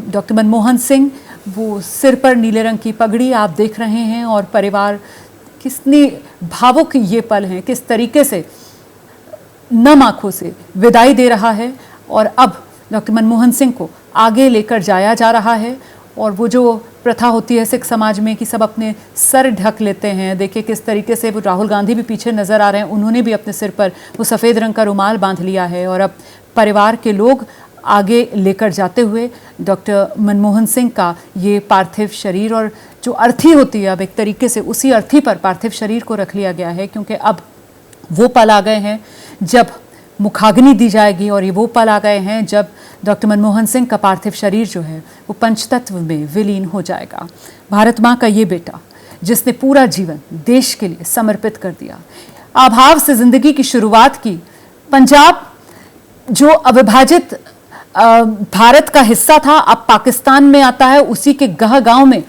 Doctor Manmohan Singh, वो सिर पर नीले रंग की पगड़ी आप देख रहे हैं और परिवार कितनी भावुक ये पल हैं, किस तरीके से नम आंखों से विदाई दे रहा है। और अब डॉक्टर मनमोहन सिंह को आगे लेकर जाया जा रहा है। और वो जो प्रथा होती है सिख समाज में कि सब अपने सर ढक लेते हैं, देखिए किस तरीके से वो राहुल गांधी भी पीछे नज़र आ रहे हैं, उन्होंने भी अपने सिर पर वो सफ़ेद रंग का रुमाल बांध लिया है। और अब परिवार के लोग आगे लेकर जाते हुए डॉक्टर मनमोहन सिंह का ये पार्थिव शरीर, और जो अर्थी होती है अब एक तरीके से उसी अर्थी पर पार्थिव शरीर को रख लिया गया है, क्योंकि अब वो पल आ गए हैं जब मुखाग्नि दी जाएगी। और ये वो पल आ गए हैं जब डॉक्टर मनमोहन सिंह का पार्थिव शरीर जो है वो पंचतत्व में विलीन हो जाएगा। भारत माँ का ये बेटा जिसने पूरा जीवन देश के लिए समर्पित कर दिया, अभाव से जिंदगी की शुरुआत की, पंजाब जो अविभाजित भारत का हिस्सा था अब पाकिस्तान में आता है, उसी के गह गांव में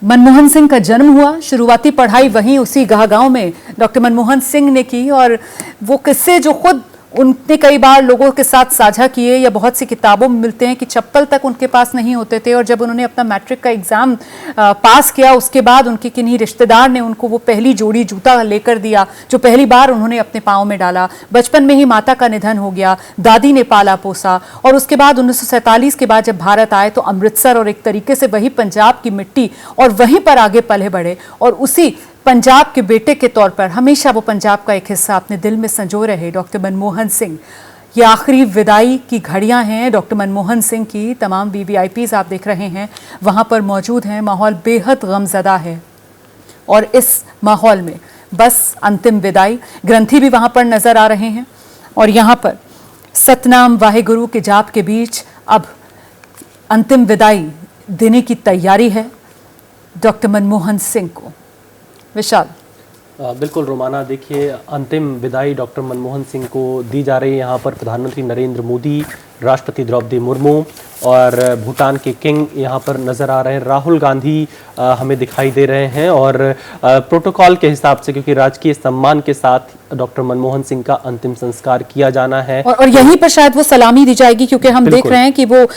मनमोहन सिंह का जन्म हुआ। शुरुआती पढ़ाई वहीं उसी गह गांव में डॉक्टर मनमोहन सिंह ने की। और वो किस्से जो खुद उनने कई बार लोगों के साथ साझा किए, या बहुत सी किताबों में मिलते हैं कि चप्पल तक उनके पास नहीं होते थे। और जब उन्होंने अपना मैट्रिक का एग्ज़ाम पास किया, उसके बाद उनके किन्हीं रिश्तेदार ने उनको वो पहली जोड़ी जूता लेकर दिया जो पहली बार उन्होंने अपने पाँव में डाला। बचपन में ही माता का निधन हो गया, दादी ने पाला पोसा। और उसके बाद 1947 के बाद जब भारत आए तो अमृतसर और एक तरीके से वही पंजाब की मिट्टी और वहीं पर आगे पले बढ़े। और उसी पंजाब के बेटे के तौर पर हमेशा वो पंजाब का एक हिस्सा अपने दिल में संजो रहे डॉक्टर मनमोहन सिंह। ये आखिरी विदाई की घड़ियां हैं डॉक्टर मनमोहन सिंह की। तमाम वीवीआईपीज़ आप देख रहे हैं वहां पर मौजूद हैं। माहौल बेहद गमज़दा है और इस माहौल में बस अंतिम विदाई। ग्रंथी भी वहां पर नज़र आ रहे हैं और यहाँ पर सतनाम वाहेगुरु के जाप के बीच अब अंतिम विदाई देने की तैयारी है डॉक्टर मनमोहन सिंह को। विशाल। बिल्कुल रोमाना, देखिए अंतिम विदाई डॉक्टर मनमोहन सिंह को दी जा रही है। यहाँ पर प्रधानमंत्री नरेंद्र मोदी, राष्ट्रपति द्रौपदी मुर्मू और भूटान के किंग यहाँ पर नज़र आ रहे हैं। राहुल गांधी हमें दिखाई दे रहे हैं। और प्रोटोकॉल के हिसाब से, क्योंकि राजकीय सम्मान के साथ डॉक्टर मनमोहन सिंह का अंतिम संस्कार किया जाना है और यहीं पर शायद वो सलामी दी जाएगी, क्योंकि हम देख रहे हैं कि वो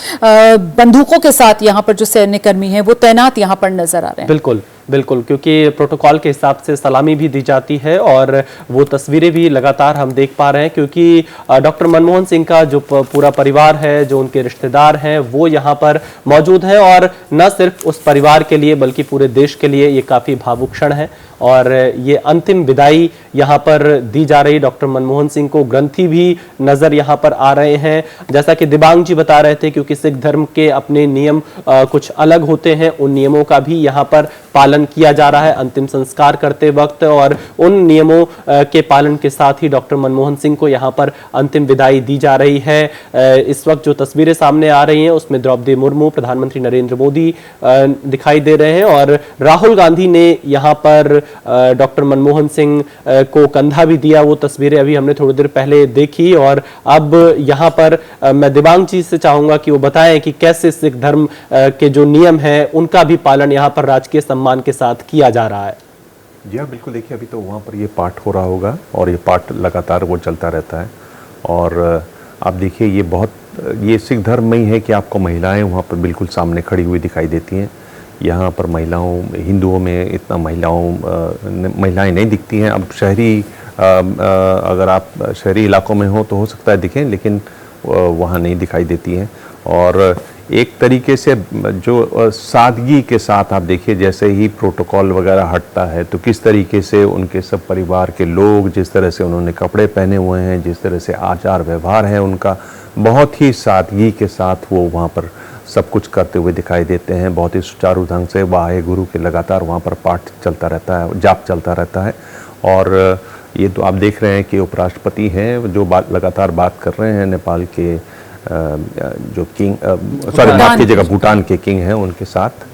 बंदूकों के साथ यहाँ पर जो सैन्यकर्मी हैं वो तैनात यहाँ पर नजर आ रहे हैं। बिल्कुल बिल्कुल, क्योंकि प्रोटोकॉल के हिसाब से सलामी भी दी जाती है और वो तस्वीरें भी लगातार हम देख पा रहे हैं, क्योंकि डॉक्टर मनमोहन सिंह का जो पूरा परिवार है, जो उनके रिश्तेदार हैं, वो यहाँ पर मौजूद हैं। और न सिर्फ उस परिवार के लिए बल्कि पूरे देश के लिए ये काफ़ी भावुक क्षण है। और ये अंतिम विदाई यहाँ पर दी जा रही डॉक्टर मनमोहन सिंह को। ग्रंथी भी नज़र यहाँ पर आ रहे हैं, जैसा कि दिबांग जी बता रहे थे, क्योंकि सिख धर्म के अपने नियम कुछ अलग होते हैं, उन नियमों का भी यहाँ पर पालन किया जा रहा है अंतिम संस्कार करते वक्त। और उन नियमों के पालन के साथ ही डॉक्टर मनमोहन सिंह को यहाँ पर अंतिम विदाई दी जा रही है। इस वक्त जो तस्वीरें सामने आ रही हैं उसमें द्रौपदी मुर्मू, प्रधानमंत्री नरेंद्र मोदी दिखाई दे रहे हैं और राहुल गांधी ने यहाँ पर डॉक्टर मनमोहन सिंह को कंधा भी दिया। वो तस्वीरें अभी हमने थोड़ी देर पहले देखी। और अब यहाँ पर मैं दिबांग जी से चाहूंगा कि वो बताएं कि कैसे सिख धर्म के जो नियम हैं उनका भी पालन यहाँ पर राजकीय सम्मान के साथ किया जा रहा है। जी हाँ, बिल्कुल। देखिए, अभी तो वहाँ पर ये पाठ हो रहा होगा और ये पाठ लगातार वो चलता रहता है। और आप देखिए, ये सिख धर्म में ही है कि आपको महिलाएं वहाँ पर बिल्कुल सामने खड़ी हुई दिखाई देती हैं। यहाँ पर हिंदुओं में इतना महिलाएं नहीं दिखती हैं। अब अगर आप शहरी इलाकों में हो तो हो सकता है दिखें, लेकिन वहाँ नहीं दिखाई देती हैं। और एक तरीके से जो सादगी के साथ आप देखिए, जैसे ही प्रोटोकॉल वगैरह हटता है तो किस तरीके से उनके सब परिवार के लोग, जिस तरह से उन्होंने कपड़े पहने हुए हैं, जिस तरह से आचार व्यवहार है उनका, बहुत ही सादगी के साथ वो वहाँ पर सब कुछ करते हुए दिखाई देते हैं। बहुत ही सुचारू ढंग से वाहे गुरु के लगातार वहाँ पर पाठ चलता रहता है, जाप चलता रहता है। और ये तो आप देख रहे हैं कि उपराष्ट्रपति हैं जो लगातार बात कर रहे हैं नेपाल के जो किंग, माफ कीजिएगा, भूटान के किंग हैं उनके साथ।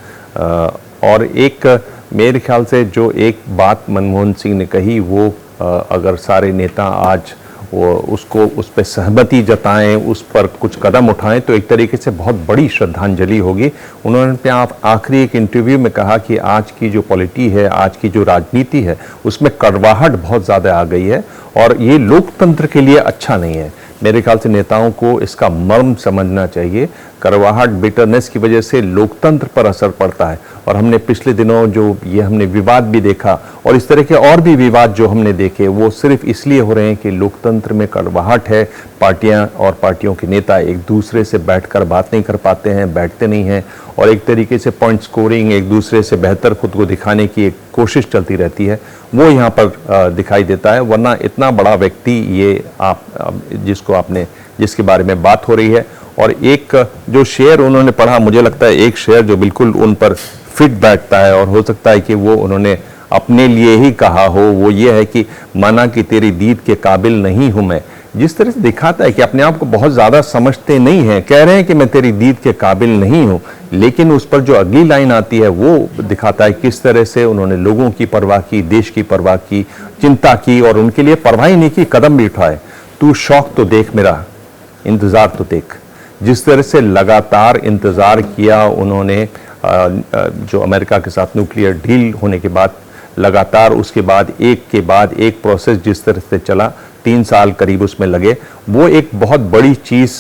और एक मेरे ख्याल से जो एक बात मनमोहन सिंह ने कही, वो अगर सारे नेता आज उस पर सहमति जताएं, उस पर कुछ कदम उठाएं, तो एक तरीके से बहुत बड़ी श्रद्धांजलि होगी। उन्होंने आखिरी एक इंटरव्यू में कहा कि आज की जो पॉलिटी है, आज की जो राजनीति है, उसमें कड़वाहट बहुत ज़्यादा आ गई है और ये लोकतंत्र के लिए अच्छा नहीं है। मेरे ख्याल से नेताओं को इसका मर्म समझना चाहिए। कड़वाहट, बिटरनेस की वजह से लोकतंत्र पर असर पड़ता है। और हमने पिछले दिनों जो ये हमने विवाद भी देखा और इस तरह के और भी विवाद जो हमने देखे, वो सिर्फ इसलिए हो रहे हैं कि लोकतंत्र में कड़वाहट है। पार्टियां और पार्टियों के नेता एक दूसरे से बैठकर बात नहीं कर पाते हैं, बैठते नहीं हैं, और एक तरीके से पॉइंट स्कोरिंग, एक दूसरे से बेहतर खुद को दिखाने की एक कोशिश चलती रहती है, वो यहाँ पर दिखाई देता है। वरना इतना बड़ा व्यक्ति ये आप जिसके बारे में बात हो रही है, और एक जो शेर उन्होंने पढ़ा, मुझे लगता है एक शेर जो बिल्कुल उन पर फिट बैठता है, और हो सकता है कि वो उन्होंने अपने लिए ही कहा हो, वो ये है कि माना कि तेरी दीद के काबिल नहीं हूं मैं। जिस तरह से दिखाता है कि अपने आप को बहुत ज़्यादा समझते नहीं हैं, कह रहे हैं कि मैं तेरी दीद के काबिल नहीं हूं, लेकिन उस पर जो अगली लाइन आती है वो दिखाता है किस तरह से उन्होंने लोगों की परवाह की, देश की परवाह की, चिंता की, और उनके लिए परवाह ही नहीं की, कदम भी उठाए। तू शौक तो देख मेरा, इंतज़ार तो देख। जिस तरह से लगातार इंतज़ार किया उन्होंने, जो अमेरिका के साथ न्यूक्लियर डील होने के बाद लगातार उसके बाद एक प्रोसेस जिस तरह से चला, 3 साल करीब उसमें लगे, वो एक बहुत बड़ी चीज़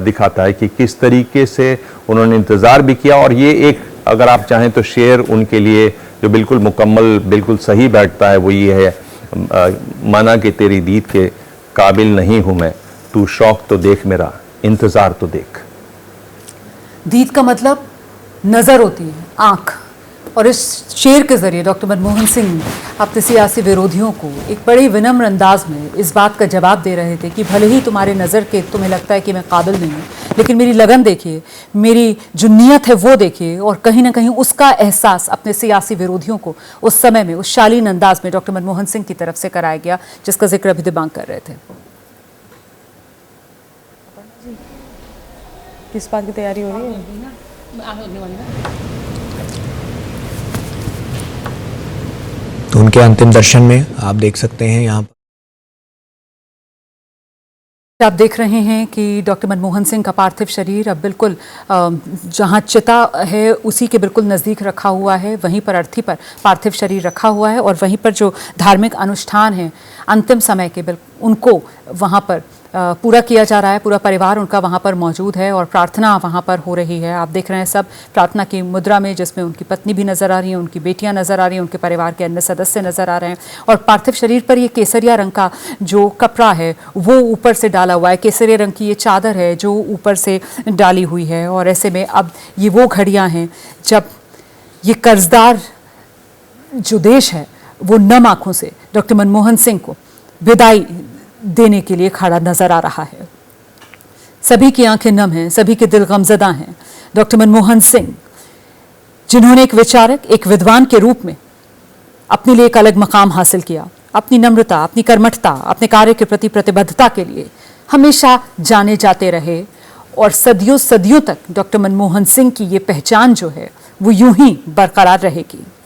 दिखाता है कि किस तरीके से उन्होंने इंतज़ार भी किया। और ये एक, अगर आप चाहें तो शेर उनके लिए जो बिल्कुल मुकम्मल, बिल्कुल सही बैठता है, वो ये है, माना कि तेरी दीद के काबिल नहीं हूँ मैं, तू शौक तो देख मेरा, इंतज़ार तो देख। दीद का मतलब नज़र होती है, आँख। और इस शेर के ज़रिए डॉक्टर मनमोहन सिंह अपने सियासी विरोधियों को एक बड़े विनम्र अंदाज में इस बात का जवाब दे रहे थे कि भले ही तुम्हारे नज़र के तुम्हें लगता है कि मैं काबिल नहीं हूँ, लेकिन मेरी लगन देखिए, मेरी जो नीयत है वो देखिए। और कहीं ना कहीं उसका एहसास अपने सियासी विरोधियों को उस समय में उस शालीन अंदाज में डॉक्टर मनमोहन सिंह की तरफ से कराया गया, जिसका जिक्र अभी दिबांग कर रहे थे। किस बात की तैयारी हो रही है? तो उनके अंतिम दर्शन में आप देख सकते हैं यहाँ आप देख रहे हैं कि डॉक्टर मनमोहन सिंह का पार्थिव शरीर अब बिल्कुल जहां चिता है उसी के बिल्कुल नज़दीक रखा हुआ है, वहीं पर अर्थी पर पार्थिव शरीर रखा हुआ है, और वहीं पर जो धार्मिक अनुष्ठान है अंतिम समय के उनको वहां पर पूरा किया जा रहा है। पूरा परिवार उनका वहाँ पर मौजूद है और प्रार्थना वहाँ पर हो रही है। आप देख रहे हैं सब प्रार्थना की मुद्रा में, जिसमें उनकी पत्नी भी नज़र आ रही है, उनकी बेटियाँ नज़र आ रही हैं, उनके परिवार के अन्य सदस्य नज़र आ रहे हैं। और पार्थिव शरीर पर ये केसरिया रंग का जो कपड़ा है वो ऊपर से डाला हुआ है, केसरिया रंग की ये चादर है जो ऊपर से डाली हुई है। और ऐसे में अब ये वो घड़ियाँ हैं जब ये कर्जदार जो देश है वो नम आँखों से डॉक्टर मनमोहन सिंह को विदाई देने के लिए खड़ा नजर आ रहा है। सभी की आंखें नम हैं, सभी के दिल गमजदा हैं। डॉक्टर मनमोहन सिंह, जिन्होंने एक विचारक, एक विद्वान के रूप में अपने लिए एक अलग मकाम हासिल किया, अपनी नम्रता, अपनी कर्मठता, अपने कार्य के प्रति प्रतिबद्धता के लिए हमेशा जाने जाते रहे। और सदियों सदियों तक डॉक्टर मनमोहन सिंह की ये पहचान जो है वो यूं ही बरकरार रहेगी।